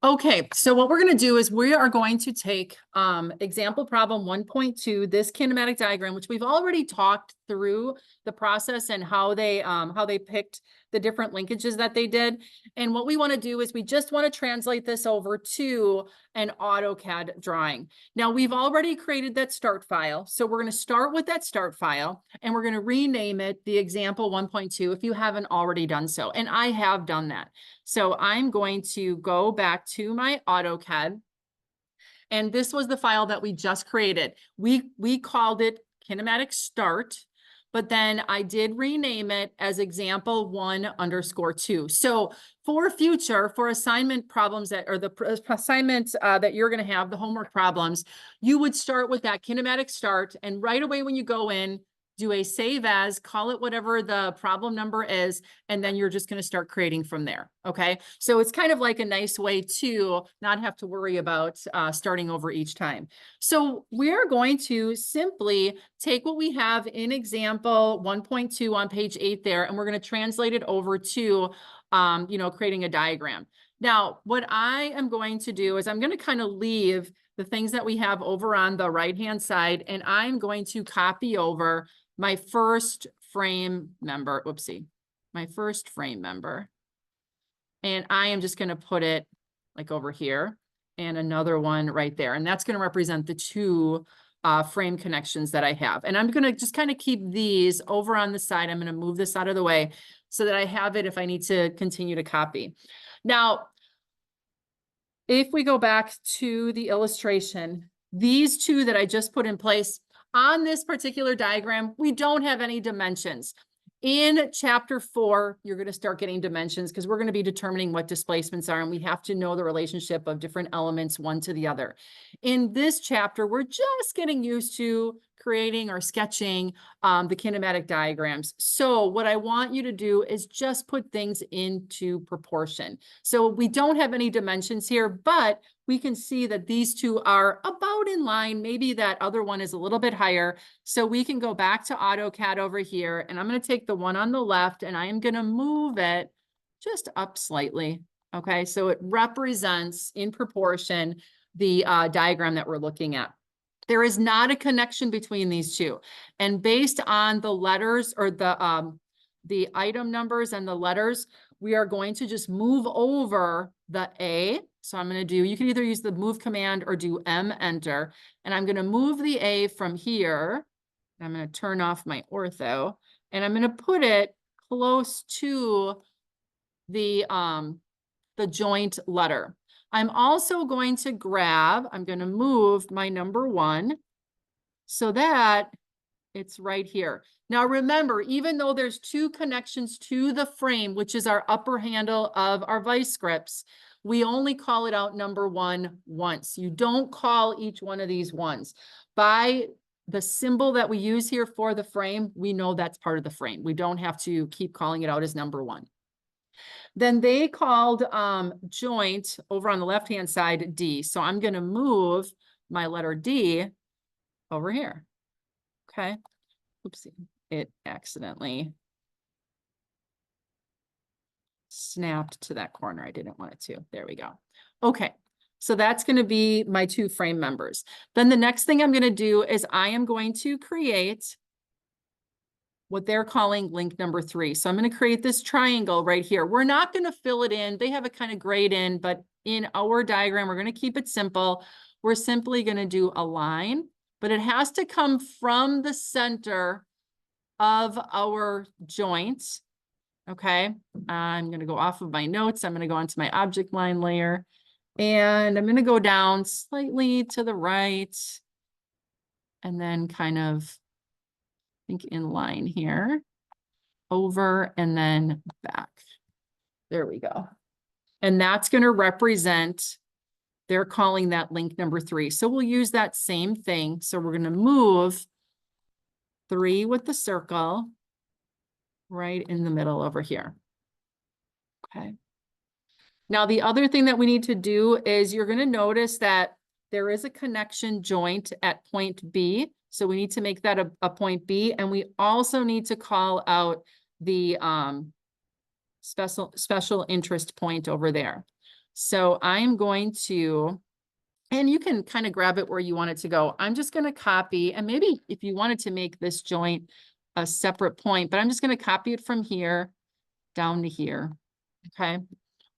Okay, so what we're going to do is we are going to take example problem 1.2, this kinematic diagram, which we've already talked through the process and how they picked the different linkages that they did. And what we want to do is we just want to translate this over to an AutoCAD drawing. Now, we've already created that start file. So we're going to start with that start file and we're going to rename it the example 1.2 if you haven't already done so. And I have done that. So I'm going to go back to my AutoCAD. And this was the file that we just created. We called it kinematic start, but then I did rename it as example 1_2. So for assignment problems the assignments that you're going to have, the homework problems, you would start with that kinematic start. And right away when you go in, do a save as, call it whatever the problem number is, and then you're just going to start creating from there. Okay. So it's kind of like a nice way to not have to worry about starting over each time. So we're going to simply take what we have in example 1.2 on page 8 there, and we're going to translate it over to, creating a diagram. Now, what I am going to do is I'm going to kind of leave the things that we have over on the right-hand side, and I'm going to copy over my first frame member, my first frame member. And I am just going to put it like over here and another one right there. And that's going to represent the two frame connections that I have. And I'm going to just kind of keep these over on the side. I'm going to move this out of the way so that I have it if I need to continue to copy. Now, if we go back to the illustration, these two that I just put in place, on this particular diagram, we don't have any dimensions. In chapter 4, you're going to start getting dimensions because we're going to be determining what displacements are, and we have to know the relationship of different elements one to the other. In this chapter, we're just getting used to creating or sketching the kinematic diagrams. So what I want you to do is just put things into proportion. So we don't have any dimensions here, but we can see that these two are about in line. Maybe that other one is a little bit higher. So we can go back to AutoCAD over here, and I'm going to take the one on the left and I am going to move it just up slightly. Okay, so it represents in proportion the diagram that we're looking at. There is not a connection between these two. And based on the letters or the item numbers and the letters, we are going to just move over the A. So I'm going to do, you can either use the move command or do M enter. And I'm going to move the A from here. I'm going to turn off my ortho and I'm going to put it close to the joint letter. I'm also going to I'm going to move my number 1 so that it's right here. Now remember, even though there's two connections to the frame, which is our upper handle of our vice grips, we only call it out number 1 once. You don't call each one of these ones. By the symbol that we use here for the frame, we know that's part of the frame. We don't have to keep calling it out as number 1. Then they called joint over on the left-hand side D. So I'm going to move my letter D over here. Okay. Oopsie. It accidentally snapped to that corner. I didn't want it to. There we go. Okay. So that's going to be my two frame members. Then the next thing I'm going to do is I am going to create what they're calling link number 3. So I'm going to create this triangle right here. We're not going to fill it in. They have a kind of grade in, but in our diagram, we're going to keep it simple. We're simply going to do a line, but it has to come from the center of our joint. Okay. I'm going to go off of my notes. I'm going to go onto my object line layer and I'm going to go down slightly to the right and then kind of think in line here, over and then back. There we go. And that's going to represent, they're calling that link number 3. So we'll use that same thing. So we're going to move 3 with the circle right in the middle over here. Okay. Now, the other thing that we need to do is you're going to notice that there is a connection joint at point B. So we need to make that a point B. And we also need to call out the special interest point over there. So I'm going to, and you can kind of grab it where you want it to go. I'm just going to copy, and maybe if you wanted to make this joint a separate point, but I'm just going to copy it from here down to here. Okay.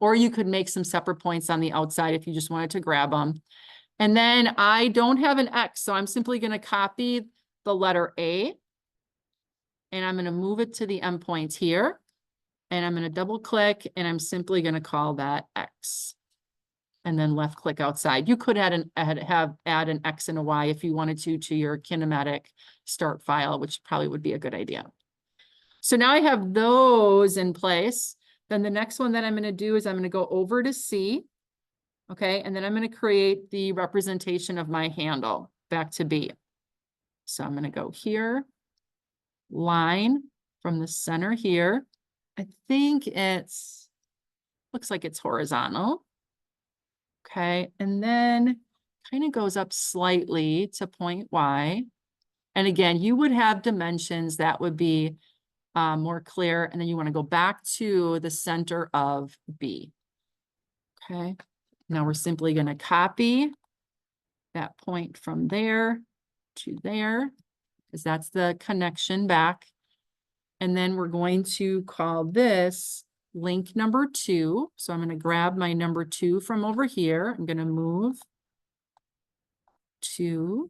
Or you could make some separate points on the outside if you just wanted to grab them. And then I don't have an X, so I'm simply going to copy the letter A. And I'm going to move it to the endpoint here. And I'm going to double click, and I'm simply going to call that X. And then left click outside. You could add an X and a Y if you wanted to your kinematic start file, which probably would be a good idea. So now I have those in place. Then the next one that I'm going to do is I'm going to go over to C. Okay, and then I'm going to create the representation of my handle back to B. So I'm going to go here, line from the center here. I think looks like it's horizontal. Okay, and then kind of goes up slightly to point Y. And again, you would have dimensions that would be more clear. And then you want to go back to the center of B. Okay, now we're simply going to copy that point from there to there, because that's the connection back. And then we're going to call this link number 2. So I'm going to grab my number 2 from over here. I'm going to move to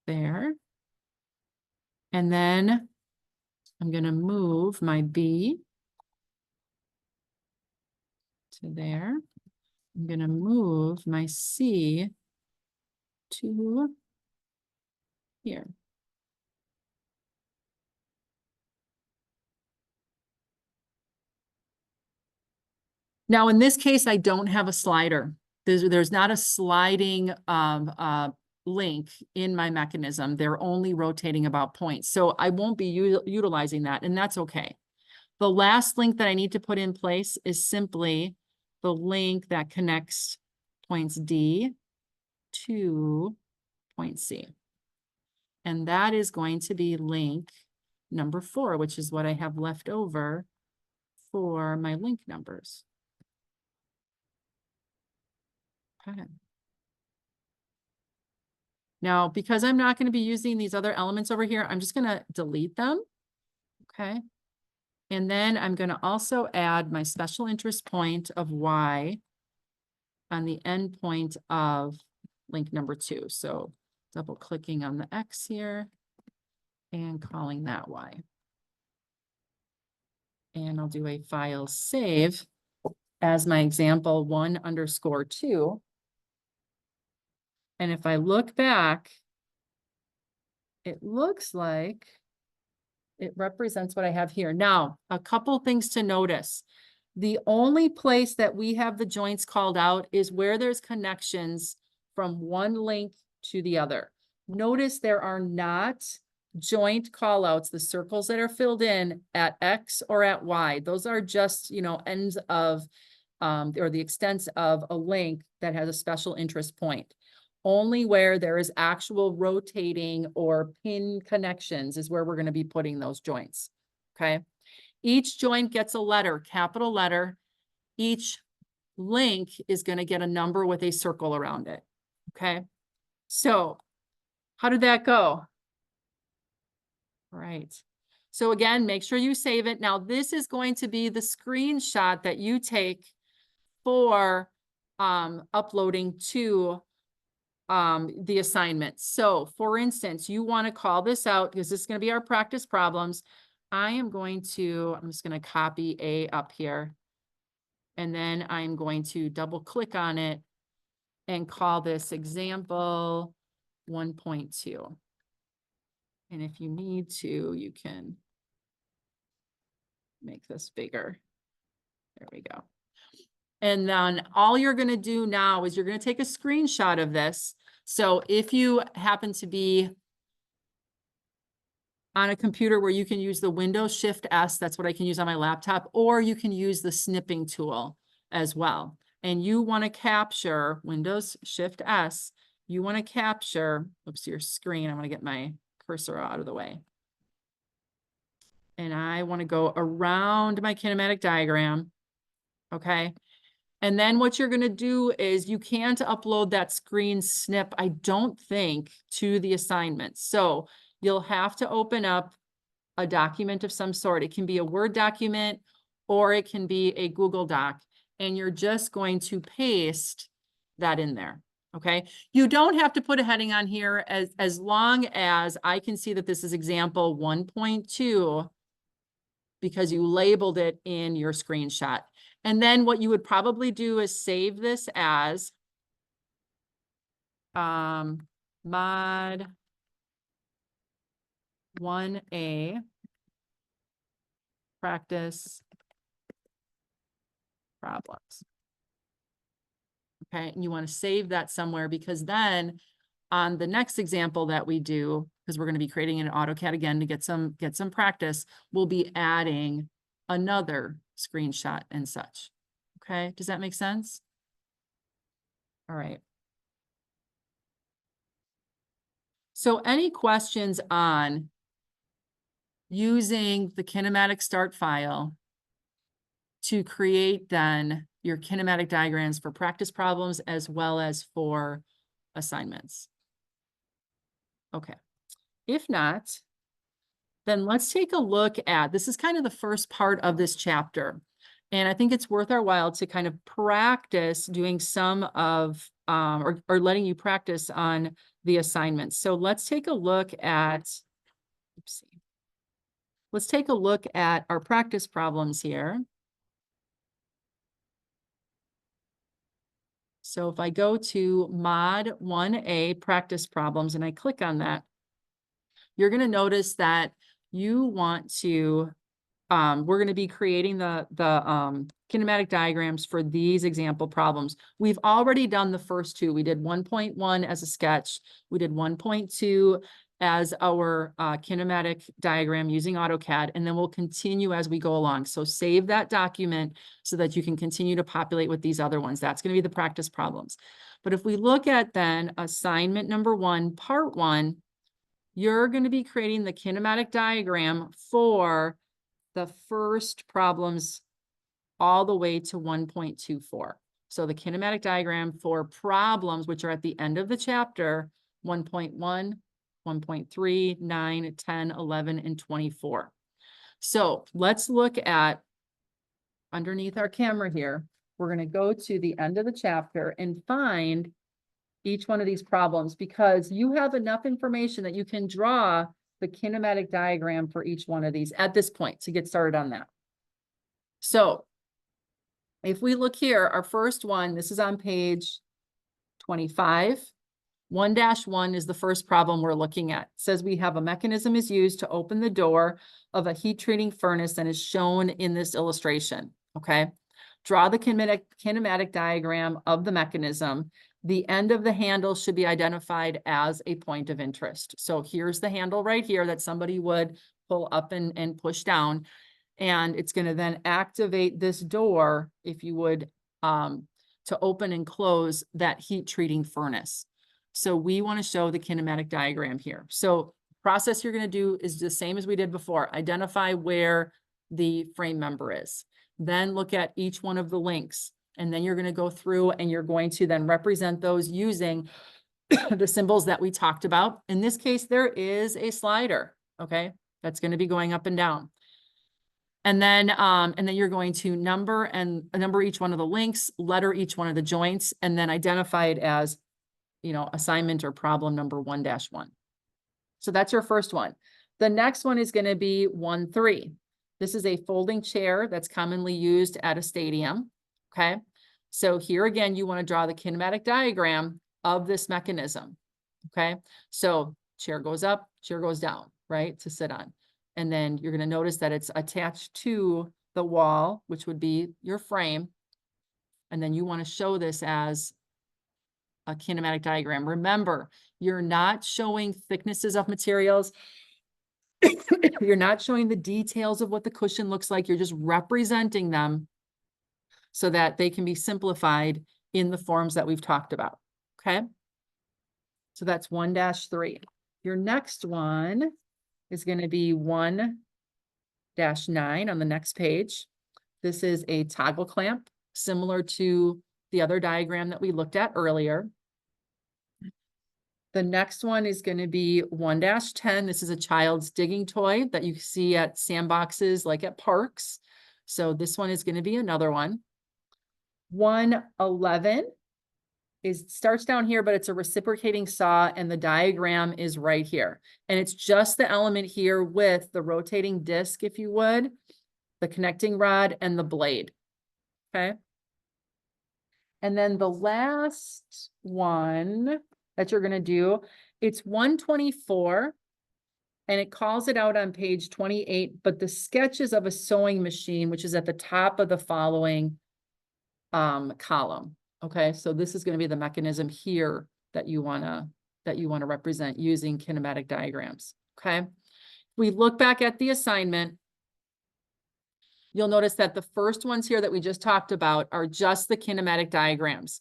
there. And then I'm going to move my B to there. I'm going to move my C to here. Now, in this case, I don't have a slider. There's not a sliding link in my mechanism. They're only rotating about points. So I won't be utilizing that, and that's okay. The last link that I need to put in place is simply the link that connects points D to point C. And that is going to be link number 4, which is what I have left over for my link numbers. Okay. Now, because I'm not going to be using these other elements over here, I'm just going to delete them. Okay. And then I'm going to also add my special interest point of Y on the end point of link number 2. So double clicking on the X here and calling that Y. And I'll do a file save as my example 1_2. And if I look back, it looks like it represents what I have here. Now, a couple things to notice. The only place that we have the joints called out is where there's connections from one link to the other. Notice there are not joint callouts, the circles that are filled in at X or at Y. Those are just, ends of, or the extents of a link that has a special interest point. Only where there is actual rotating or pin connections is where we're going to be putting those joints. Okay. Each joint gets a letter, capital letter. Each link is going to get a number with a circle around it. Okay. So how did that go? Right. So again, make sure you save it. Now this is going to be the screenshot that you take for uploading to the assignment. So for instance, you want to call this out because this is going to be our practice problems. I'm just going to copy A up here. And then I'm going to double click on it and call this example 1.2. And if you need to, you can make this bigger. There we go. And then all you're going to do now is you're going to take a screenshot of this. So if you happen to be on a computer where you can use the Windows Shift S, that's what I can use on my laptop, or you can use the snipping tool as well. And you want to capture Windows Shift S, you want to capture, oops, your screen. I want to get my cursor out of the way. And I want to go around my kinematic diagram. Okay. And then what you're gonna do is you can't upload that screen snip, I don't think, to the assignment. So you'll have to open up a document of some sort. It can be a Word document or it can be a Google Doc. And you're just going to paste that in there, okay? You don't have to put a heading on here as long as I can see that this is example 1.2 because you labeled it in your screenshot. And then what you would probably do is save this as Mod1a practice problems. Okay, and you want to save that somewhere because then on the next example that we do, because we're going to be creating an AutoCAD again to get some practice, we'll be adding another screenshot and such. Okay, does that make sense? All right. So any questions on using the kinematic start file to create then your kinematic diagrams for practice problems as well as for assignments? Okay, if not, then let's take a look at, this is kind of the first part of this chapter. And I think it's worth our while to kind of practice doing some of, or letting you practice on the assignments. So let's take a look at, let's take a look at our practice problems here. So if I go to Mod1a practice problems and I click on that, you're going to notice that you want to, we're going to be creating the kinematic diagrams for these example problems. We've already done the first two. We did 1.1 as a sketch. We did 1.2 as our kinematic diagram using AutoCAD, and then we'll continue as we go along. So save that document so that you can continue to populate with these other ones. That's going to be the practice problems. But if we look at then assignment number 1, part 1, you're going to be creating the kinematic diagram for the first problems all the way to 1.24. So the kinematic diagram for problems, which are at the end of the chapter, 1.1, 1.3, 9, 10, 11, and 24. So let's look at underneath our camera here. We're going to go to the end of the chapter and find each one of these problems because you have enough information that you can draw the kinematic diagram for each one of these at this point to get started on that. So if we look here, our first one, this is on page 25. 1-1 is the first problem we're looking at. It says we have a mechanism is used to open the door of a heat treating furnace and is shown in this illustration. Okay. Draw the kinematic diagram of the mechanism. The end of the handle should be identified as a point of interest. So here's the handle right here that somebody would pull up and push down. And it's going to then activate this door, if you would, to open and close that heat treating furnace. So we want to show the kinematic diagram here. So the process you're going to do is the same as we did before. Identify where the frame member is. Then look at each one of the links. And then you're going to go through and you're going to then represent those using the symbols that we talked about. In this case, there is a slider, okay? That's going to be going up and down. And then you're going to number each one of the links, letter each one of the joints, and then identify it as, assignment or problem number 1-1. So that's your first one. The next one is going to be 1-3. This is a folding chair that's commonly used at a stadium. Okay. So here again, you want to draw the kinematic diagram of this mechanism. Okay. So chair goes up, chair goes down, right, to sit on. And then you're going to notice that it's attached to the wall, which would be your frame. And then you want to show this as a kinematic diagram. Remember, you're not showing thicknesses of materials. You're not showing the details of what the cushion looks like. You're just representing them so that they can be simplified in the forms that we've talked about. Okay. So that's 1-3. Your next one is going to be 1-9 on the next page. This is a toggle clamp. similar to the other diagram that we looked at earlier. The next one is going to be 1-10. This is a child's digging toy that you see at sandboxes, like at parks. So this one is going to be another one. 1-11 starts down here, but it's a reciprocating saw, and the diagram is right here. And it's just the element here with the rotating disc, if you would, the connecting rod, and the blade. Okay. And then the last one that you're going to do, it's 124, and it calls it out on page 28, but the sketches of a sewing machine, which is at the top of the following column. Okay, so this is going to be the mechanism here that you want to represent using kinematic diagrams. Okay, we look back at the assignment. You'll notice that the first ones here that we just talked about are just the kinematic diagrams.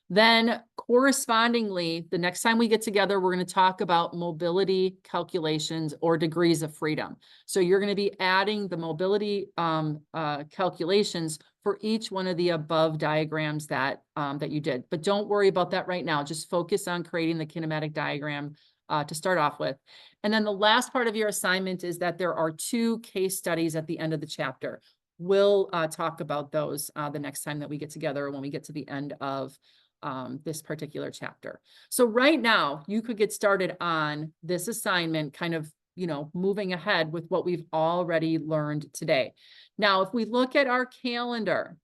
Then correspondingly, the next time we get together, we're going to talk about mobility calculations or degrees of freedom. So you're going to be adding the mobility calculations for each one of the above diagrams that you did. But don't worry about that right now. Just focus on creating the kinematic diagram to start off with. And then the last part of your assignment is that there are 2 case studies at the end of the chapter. We'll talk about those the next time that we get together when we get to the end of this particular chapter. So right now you could get started on this assignment, kind of, moving ahead with what we've already learned today. Now, if we look at our calendar,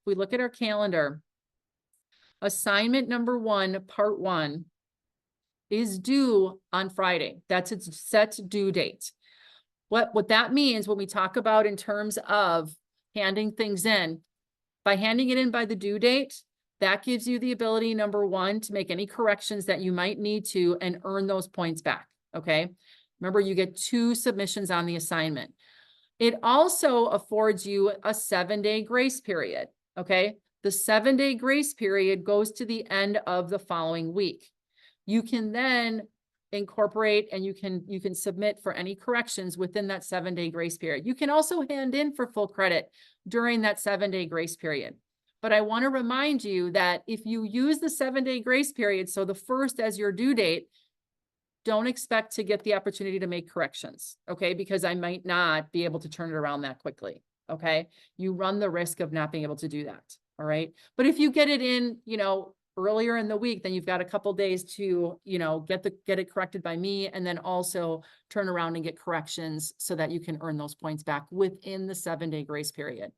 assignment number 1, part 1 is due on Friday. That's its set due date. What that means when we talk about in terms of handing things in, by handing it in by the due date, that gives you the ability, number 1, to make any corrections that you might need to and earn those points back, okay? Remember, you get 2 submissions on the assignment. It also affords you a 7-day grace period, okay? The 7-day grace period goes to the end of the following week. You can then incorporate and you can submit for any corrections within that 7-day grace period. You can also hand in for full credit during that 7-day grace period. But I want to remind you that if you use the 7-day grace period, so the 1st as your due date, don't expect to get the opportunity to make corrections, okay? Because I might not be able to turn it around that quickly, okay? You run the risk of not being able to do that, all right? But if you get it in, earlier in the week, then you've got a couple days to, get it corrected by me, and then also turn around and get corrections so that you can earn those points back within the 7-day grace period.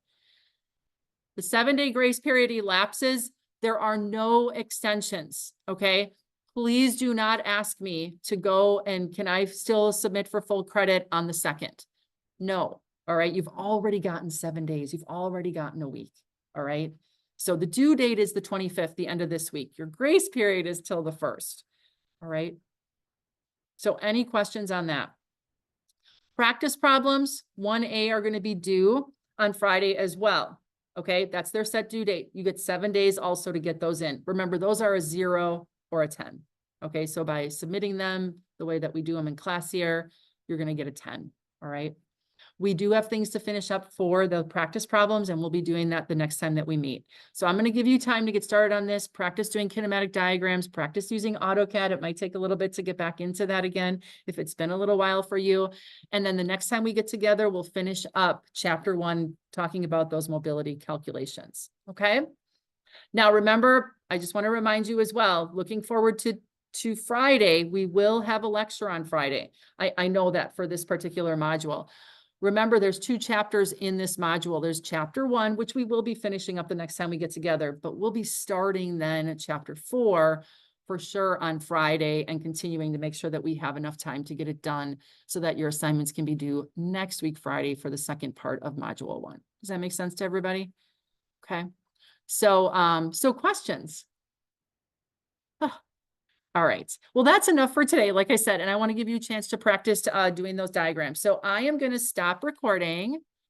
The 7-day grace period elapses. There are no extensions, okay? Please do not ask me to go and can I still submit for full credit on the 2nd? No, all right? You've already gotten 7 days. You've already gotten a week, all right? So the due date is the 25th, the end of this week. Your grace period is till the 1st, all right? So any questions on that? Practice problems, 1A are going to be due on Friday as well. Okay, that's their set due date. You get 7 days also to get those in. Remember, those are a 0 or a 10. Okay, so by submitting them the way that we do them in class here, you're going to get a 10. All right. We do have things to finish up for the practice problems, and we'll be doing that the next time that we meet. So I'm going to give you time to get started on this, practice doing kinematic diagrams, practice using AutoCAD. It might take a little bit to get back into that again if it's been a little while for you. And then the next time we get together, we'll finish up chapter 1, talking about those mobility calculations. Okay. Now, remember, I just want to remind you as well, looking forward to Friday, we will have a lecture on Friday. I know that for this particular module. Remember, there's 2 chapters in this module. There's chapter 1, which we will be finishing up the next time we get together, but we'll be starting then at chapter 4 for sure on Friday and continuing to make sure that we have enough time to get it done so that your assignments can be due next week, Friday, for the second part of module 1. Does that make sense to everybody? Okay. So, questions? Oh. All right. Well, that's enough for today, like I said, and I want to give you a chance to practice doing those diagrams. So I am going to stop recording.